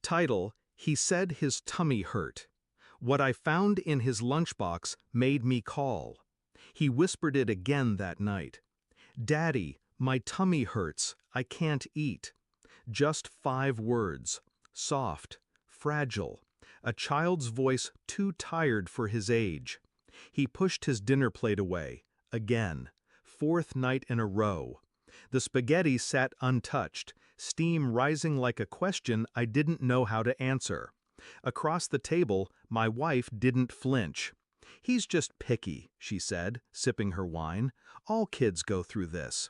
Title: He said his tummy hurt. What I found in his lunchbox made me call. He whispered it again that night. Daddy, my tummy hurts, I can't eat. Just 5 words. Soft, fragile, a child's voice too tired for his age. He pushed his dinner plate away, again, 4th night in a row. The spaghetti sat untouched, steam rising like a question I didn't know how to answer. Across the table, my wife didn't flinch. He's just picky, she said, sipping her wine. All kids go through this.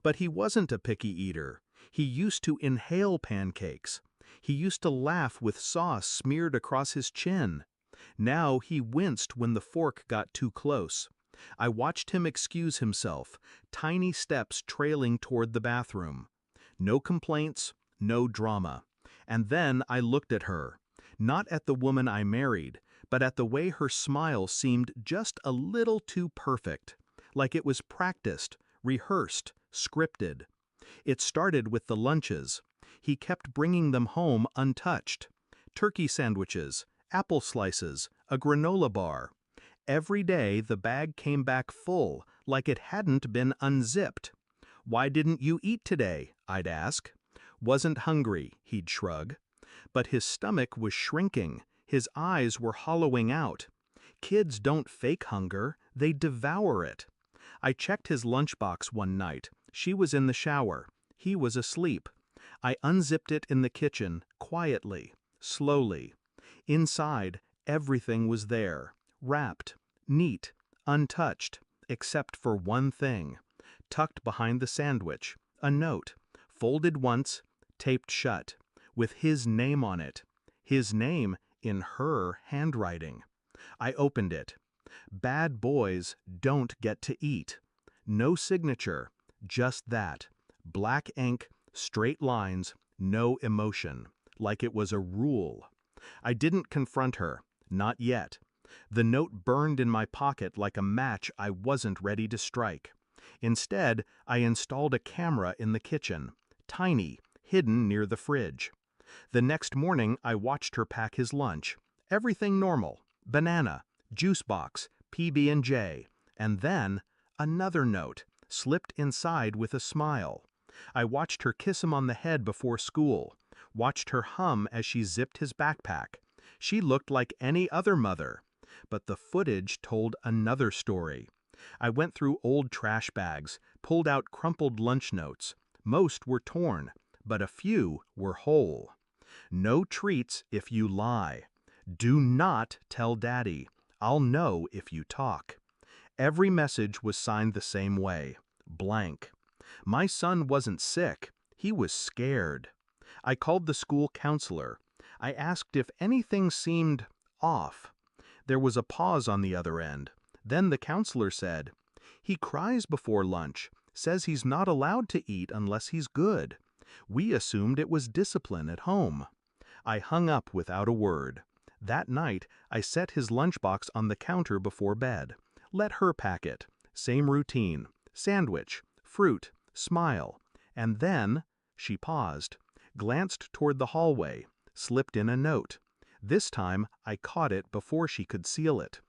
But he wasn't a picky eater. He used to inhale pancakes. He used to laugh with sauce smeared across his chin. Now he winced when the fork got too close. I watched him excuse himself, tiny steps trailing toward the bathroom. No complaints, no drama. And then I looked at her. Not at the woman I married, but at the way her smile seemed just a little too perfect. Like it was practiced, rehearsed, scripted. It started with the lunches. He kept bringing them home untouched. Turkey sandwiches, apple slices, a granola bar. Every day the bag came back full, like it hadn't been unzipped. "Why didn't you eat today?" I'd ask. "Wasn't hungry," he'd shrug. But his stomach was shrinking, his eyes were hollowing out. Kids don't fake hunger, they devour it. I checked his lunchbox one night. She was in the shower. He was asleep. I unzipped it in the kitchen, quietly, slowly. Inside, everything was there, wrapped, neat, untouched, except for one thing. Tucked behind the sandwich, a note, folded once, taped shut, with his name on it. His name in her handwriting. I opened it. Bad boys don't get to eat. No signature, just that. Black ink, straight lines, no emotion. Like it was a rule. I didn't confront her, not yet. The note burned in my pocket like a match I wasn't ready to strike. Instead, I installed a camera in the kitchen, tiny, hidden near the fridge. The next morning, I watched her pack his lunch. Everything normal. Banana, juice box, PB&J. And then, another note, slipped inside with a smile. I watched her kiss him on the head before school, watched her hum as she zipped his backpack. She looked like any other mother. But the footage told another story. I went through old trash bags, pulled out crumpled lunch notes. Most were torn, but a few were whole. No treats if you lie. Do not tell Daddy. I'll know if you talk. Every message was signed the same way, blank. My son wasn't sick, he was scared. I called the school counselor. I asked if anything seemed off. There was a pause on the other end. Then the counselor said, "He cries before lunch, says he's not allowed to eat unless he's good. We assumed it was discipline at home." I hung up without a word. That night, I set his lunchbox on the counter before bed. Let her pack it. Same routine. Sandwich, fruit, smile. And then, she paused, glanced toward the hallway, slipped in a note. This time, I caught it before she could seal it.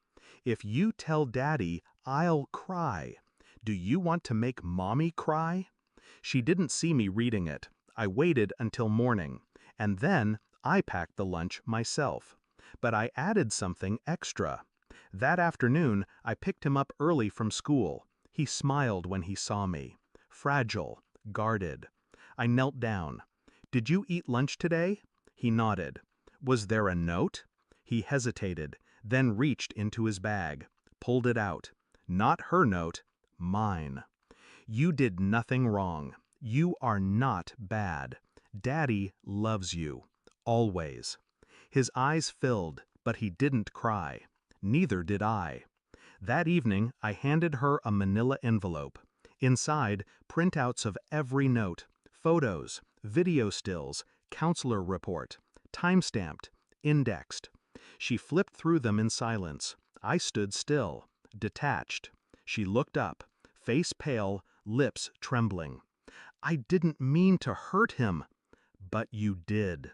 "If you tell Daddy, I'll cry. Do you want to make Mommy cry?" She didn't see me reading it. I waited until morning, and then I packed the lunch myself. But I added something extra. That afternoon, I picked him up early from school. He smiled when he saw me. Fragile, guarded. I knelt down. "Did you eat lunch today?" He nodded. "Was there a note?" He hesitated, then reached into his bag, pulled it out. Not her note, mine. "You did nothing wrong. You are not bad. Daddy loves you. Always." His eyes filled, but he didn't cry. Neither did I. That evening, I handed her a manila envelope. Inside, printouts of every note, photos, video stills, counselor report, time-stamped, indexed. She flipped through them in silence. I stood still, detached. She looked up, face pale, lips trembling. "I didn't mean to hurt him." "But you did."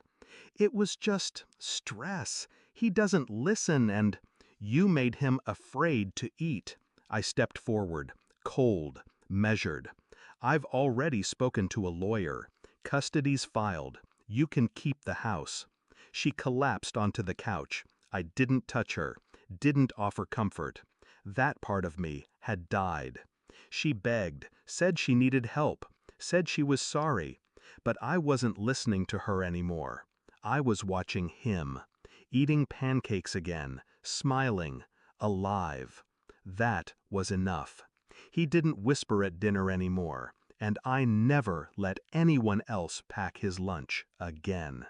It was just stress. He doesn't listen and you made him afraid to eat. I stepped forward, cold, measured. I've already spoken to a lawyer. Custody's filed. You can keep the house. She collapsed onto the couch. I didn't touch her, didn't offer comfort. That part of me had died. She begged, said she needed help, said she was sorry, but I wasn't listening to her anymore. I was watching him, eating pancakes again, smiling, alive. That was enough. He didn't whisper at dinner anymore, and I never let anyone else pack his lunch again.